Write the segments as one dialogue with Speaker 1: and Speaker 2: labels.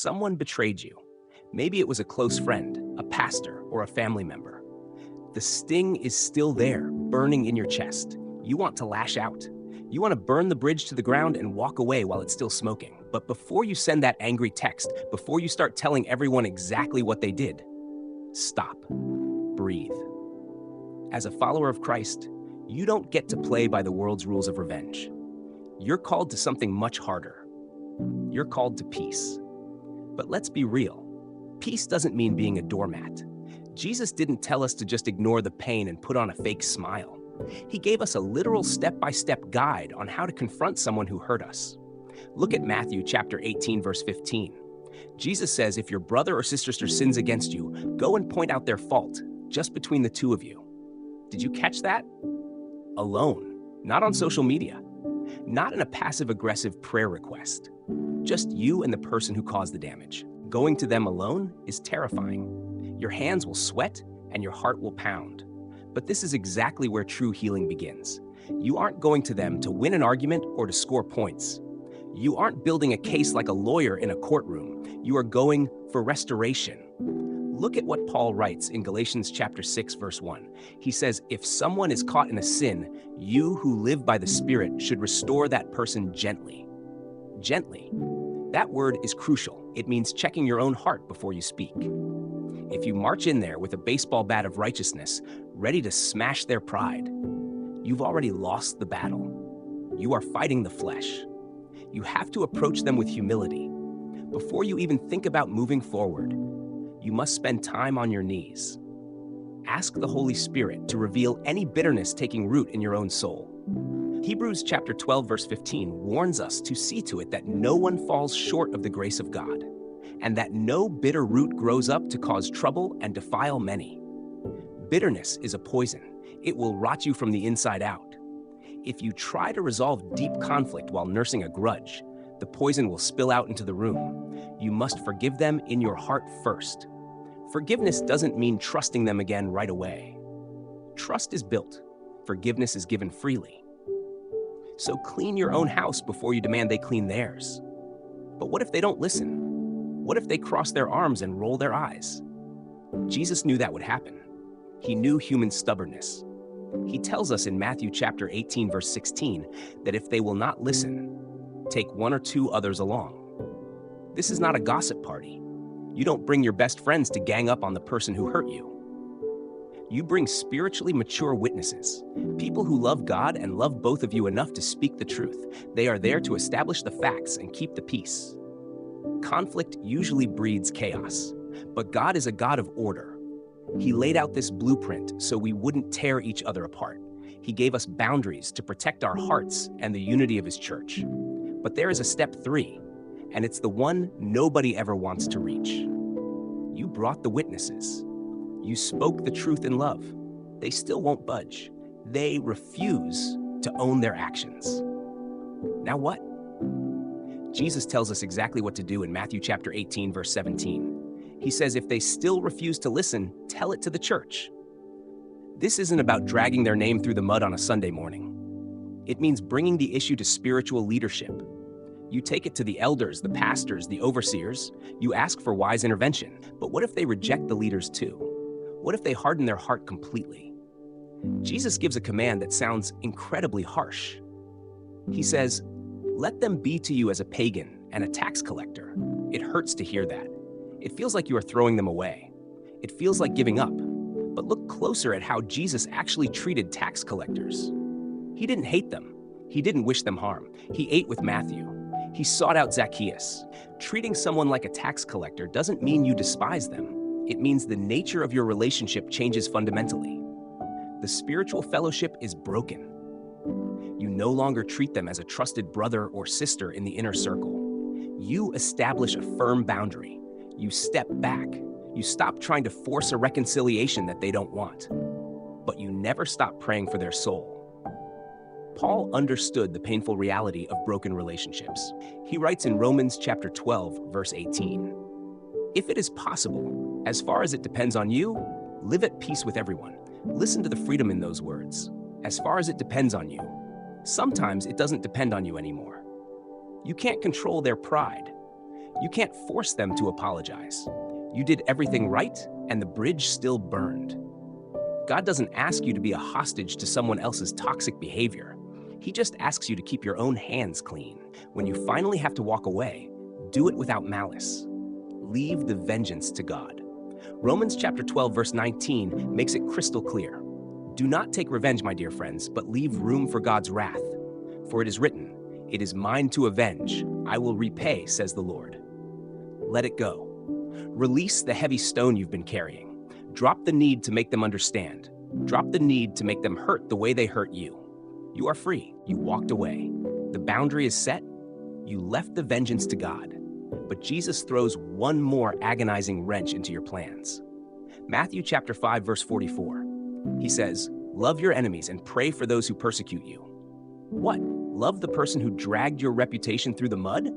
Speaker 1: Someone betrayed you. Maybe it was a close friend, a pastor, or a family member. The sting is still there, burning in your chest. You want to lash out. You want to burn the bridge to the ground and walk away while it's still smoking. But before you send that angry text, before you start telling everyone exactly what they did, stop. Breathe. As a follower of Christ, you don't get to play by the world's rules of revenge. You're called to something much harder. You're called to peace. But let's be real. Peace doesn't mean being a doormat. Jesus didn't tell us to just ignore the pain and put on a fake smile. He gave us a literal step-by-step guide on how to confront someone who hurt us. Look at Matthew chapter 18, verse 15. Jesus says, if your brother or sister sins against you, go and point out their fault, just between the two of you. Did you catch that? Alone, not on social media, not in a passive-aggressive prayer request. Just you and the person who caused the damage. Going to them alone is terrifying. Your hands will sweat and your heart will pound. But this is exactly where true healing begins. You aren't going to them to win an argument or to score points. You aren't building a case like a lawyer in a courtroom. You are going for restoration. Look at what Paul writes in Galatians chapter 6, verse 1. He says, if someone is caught in a sin, you who live by the Spirit should restore that person gently. Gently. That word is crucial. It means checking your own heart before you speak. If you march in there with a baseball bat of righteousness, ready to smash their pride, you've already lost the battle. You are fighting the flesh. You have to approach them with humility. Before you even think about moving forward, you must spend time on your knees. Ask the Holy Spirit to reveal any bitterness taking root in your own soul. Hebrews chapter 12, verse 15 warns us to see to it that no one falls short of the grace of God, and that no bitter root grows up to cause trouble and defile many. Bitterness is a poison. It will rot you from the inside out. If you try to resolve deep conflict while nursing a grudge, the poison will spill out into the room. You must forgive them in your heart first. Forgiveness doesn't mean trusting them again right away. Trust is built. Forgiveness is given freely. So clean your own house before you demand they clean theirs. But what if they don't listen? What if they cross their arms and roll their eyes? Jesus knew that would happen. He knew human stubbornness. He tells us in Matthew chapter 18, verse 16, that if they will not listen, take one or two others along. This is not a gossip party. You don't bring your best friends to gang up on the person who hurt you. You bring spiritually mature witnesses, people who love God and love both of you enough to speak the truth. They are there to establish the facts and keep the peace. Conflict usually breeds chaos, but God is a God of order. He laid out this blueprint so we wouldn't tear each other apart. He gave us boundaries to protect our hearts and the unity of His church. But there is a step 3, and it's the one nobody ever wants to reach. You brought the witnesses. You spoke the truth in love. They still won't budge. They refuse to own their actions. Now what? Jesus tells us exactly what to do in Matthew chapter 18, verse 17. He says, if they still refuse to listen, tell it to the church. This isn't about dragging their name through the mud on a Sunday morning. It means bringing the issue to spiritual leadership. You take it to the elders, the pastors, the overseers. You ask for wise intervention. But what if they reject the leaders too? What if they harden their heart completely? Jesus gives a command that sounds incredibly harsh. He says, let them be to you as a pagan and a tax collector. It hurts to hear that. It feels like you are throwing them away. It feels like giving up. But look closer at how Jesus actually treated tax collectors. He didn't hate them. He didn't wish them harm. He ate with Matthew. He sought out Zacchaeus. Treating someone like a tax collector doesn't mean you despise them. It means the nature of your relationship changes fundamentally. The spiritual fellowship is broken. You no longer treat them as a trusted brother or sister in the inner circle. You establish a firm boundary. You step back. You stop trying to force a reconciliation that they don't want. But you never stop praying for their soul. Paul understood the painful reality of broken relationships. He writes in Romans chapter 12, verse 18, if it is possible, as far as it depends on you, live at peace with everyone. Listen to the freedom in those words. As far as it depends on you. Sometimes it doesn't depend on you anymore. You can't control their pride. You can't force them to apologize. You did everything right, and the bridge still burned. God doesn't ask you to be a hostage to someone else's toxic behavior. He just asks you to keep your own hands clean. When you finally have to walk away, do it without malice. Leave the vengeance to God. Romans chapter 12, verse 19 makes it crystal clear. Do not take revenge, my dear friends, but leave room for God's wrath. For it is written, "It is mine to avenge. I will repay," says the Lord. Let it go. Release the heavy stone you've been carrying. Drop the need to make them understand. Drop the need to make them hurt the way they hurt you. You are free. You walked away. The boundary is set. You left the vengeance to God. But Jesus throws one more agonizing wrench into your plans. Matthew chapter 5, verse 44. He says, "Love your enemies and pray for those who persecute you." What? Love the person who dragged your reputation through the mud?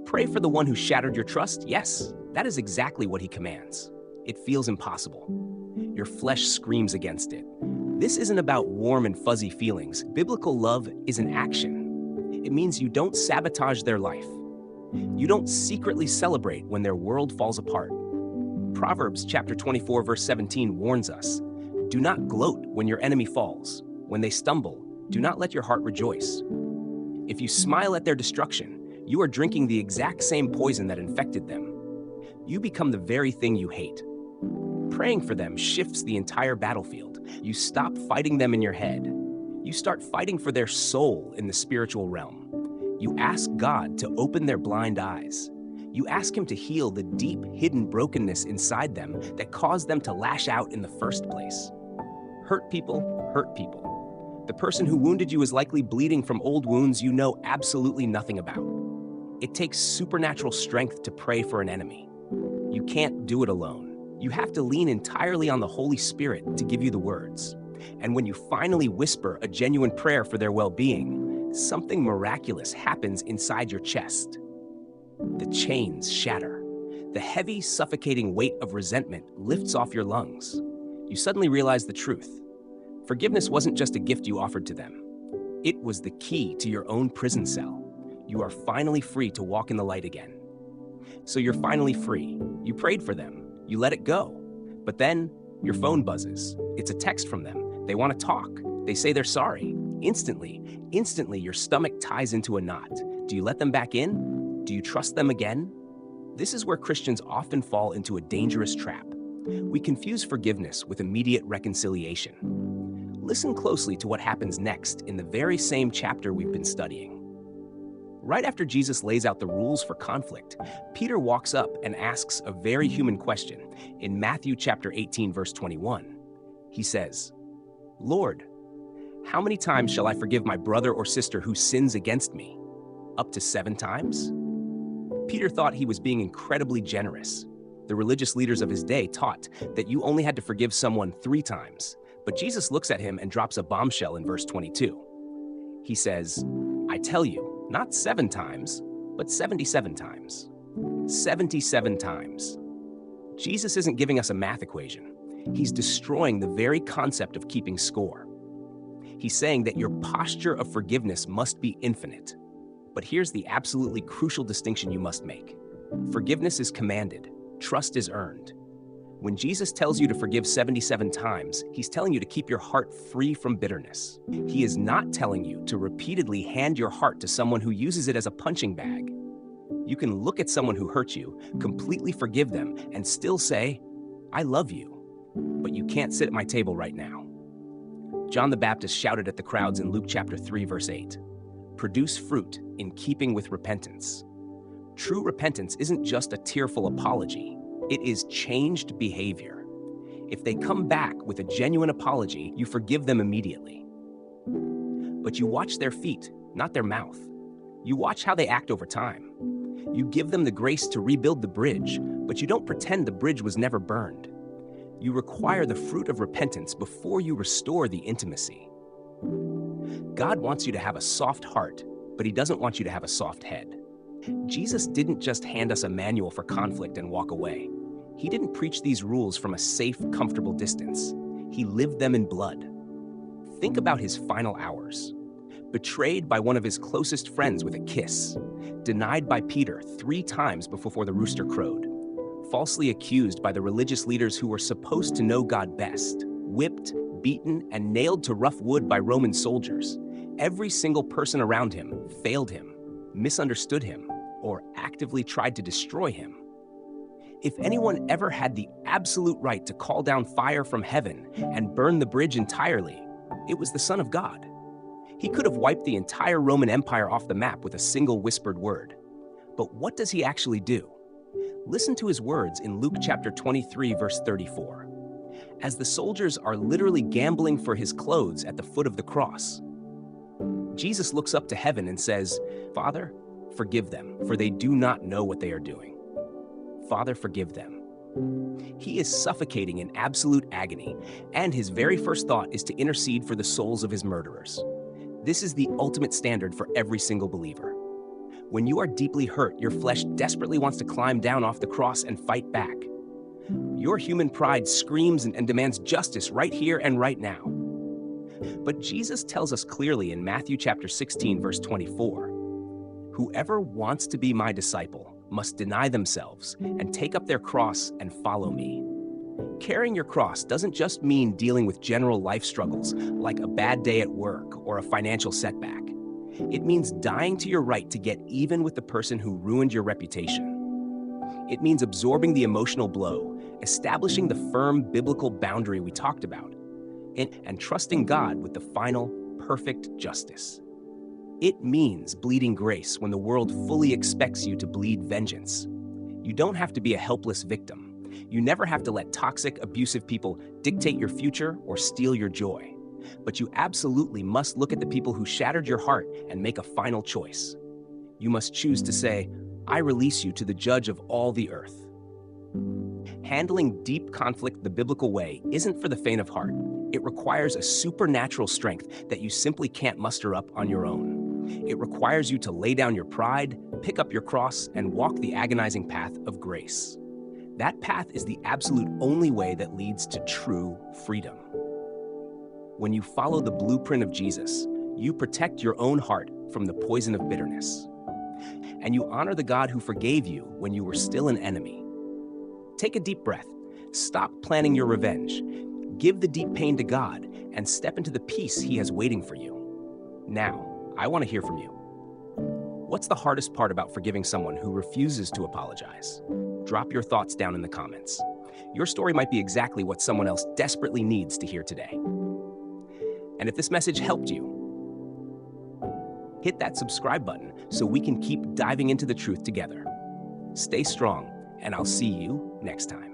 Speaker 1: Pray for the one who shattered your trust? Yes, that is exactly what he commands. It feels impossible. Your flesh screams against it. This isn't about warm and fuzzy feelings. Biblical love is an action. It means you don't sabotage their life. You don't secretly celebrate when their world falls apart. Proverbs chapter 24, verse 17 warns us, "Do not gloat when your enemy falls. When they stumble, do not let your heart rejoice." If you smile at their destruction, you are drinking the exact same poison that infected them. You become the very thing you hate. Praying for them shifts the entire battlefield. You stop fighting them in your head. You start fighting for their soul in the spiritual realm. You ask God to open their blind eyes. You ask Him to heal the deep, hidden brokenness inside them that caused them to lash out in the first place. Hurt people hurt people. The person who wounded you is likely bleeding from old wounds you know absolutely nothing about. It takes supernatural strength to pray for an enemy. You can't do it alone. You have to lean entirely on the Holy Spirit to give you the words. And when you finally whisper a genuine prayer for their well-being, something miraculous happens inside your chest. The chains shatter. The heavy, suffocating weight of resentment lifts off your lungs. You suddenly realize the truth. Forgiveness wasn't just a gift you offered to them. It was the key to your own prison cell. You are finally free to walk in the light again. So you're finally free. You prayed for them. You let it go. But then your phone buzzes. It's a text from them. They want to talk. They say they're sorry. Instantly, your stomach ties into a knot. Do you let them back in? Do you trust them again? This is where Christians often fall into a dangerous trap. We confuse forgiveness with immediate reconciliation. Listen closely to what happens next in the very same chapter we've been studying. Right after Jesus lays out the rules for conflict, Peter walks up and asks a very human question. In Matthew chapter 18, verse 21, he says, "Lord, how many times shall I forgive my brother or sister who sins against me? Up to 7 times?" Peter thought he was being incredibly generous. The religious leaders of his day taught that you only had to forgive someone 3 times. But Jesus looks at him and drops a bombshell in verse 22. He says, "I tell you, not 7 times, but 77 times. 77 times. Jesus isn't giving us a math equation. He's destroying the very concept of keeping score. He's saying that your posture of forgiveness must be infinite. But here's the absolutely crucial distinction you must make. Forgiveness is commanded. Trust is earned. When Jesus tells you to forgive 77 times, he's telling you to keep your heart free from bitterness. He is not telling you to repeatedly hand your heart to someone who uses it as a punching bag. You can look at someone who hurt you, completely forgive them, and still say, "I love you, but you can't sit at my table right now." John the Baptist shouted at the crowds in Luke chapter 3, verse 8, "Produce fruit in keeping with repentance." True repentance isn't just a tearful apology. It is changed behavior. If they come back with a genuine apology, you forgive them immediately. But you watch their feet, not their mouth. You watch how they act over time. You give them the grace to rebuild the bridge, but you don't pretend the bridge was never burned. You require the fruit of repentance before you restore the intimacy. God wants you to have a soft heart, but He doesn't want you to have a soft head. Jesus didn't just hand us a manual for conflict and walk away. He didn't preach these rules from a safe, comfortable distance. He lived them in blood. Think about His final hours. betrayed by one of his closest friends with a kiss, denied by Peter 3 times before the rooster crowed, falsely accused by the religious leaders who were supposed to know God best, whipped, beaten, and nailed to rough wood by Roman soldiers. Every single person around him failed him, misunderstood him, or actively tried to destroy him. If anyone ever had the absolute right to call down fire from heaven and burn the bridge entirely, it was the Son of God. He could have wiped the entire Roman Empire off the map with a single whispered word. But what does he actually do? Listen to his words in Luke chapter 23, verse 34. As the soldiers are literally gambling for his clothes at the foot of the cross, Jesus looks up to heaven and says, "Father, forgive them, for they do not know what they are doing." Father, forgive them. He is suffocating in absolute agony, and his very first thought is to intercede for the souls of his murderers. This is the ultimate standard for every single believer. When you are deeply hurt, your flesh desperately wants to climb down off the cross and fight back. Your human pride screams and demands justice right here and right now. But Jesus tells us clearly in Matthew chapter 16, verse 24, "Whoever wants to be my disciple must deny themselves and take up their cross and follow me." Carrying your cross doesn't just mean dealing with general life struggles like a bad day at work or a financial setback. It means dying to your right to get even with the person who ruined your reputation. It means absorbing the emotional blow, establishing the firm biblical boundary we talked about, and trusting God with the final, perfect justice. It means bleeding grace when the world fully expects you to bleed vengeance. You don't have to be a helpless victim. You never have to let toxic, abusive people dictate your future or steal your joy. But you absolutely must look at the people who shattered your heart and make a final choice. You must choose to say, "I release you to the judge of all the earth." Handling deep conflict the biblical way isn't for the faint of heart. It requires a supernatural strength that you simply can't muster up on your own. It requires you to lay down your pride, pick up your cross, and walk the agonizing path of grace. That path is the absolute only way that leads to true freedom. When you follow the blueprint of Jesus, you protect your own heart from the poison of bitterness. And you honor the God who forgave you when you were still an enemy. Take a deep breath. Stop planning your revenge. Give the deep pain to God and step into the peace He has waiting for you. Now, I want to hear from you. What's the hardest part about forgiving someone who refuses to apologize? Drop your thoughts down in the comments. Your story might be exactly what someone else desperately needs to hear today. And if this message helped you, hit that subscribe button so we can keep diving into the truth together. Stay strong, and I'll see you next time.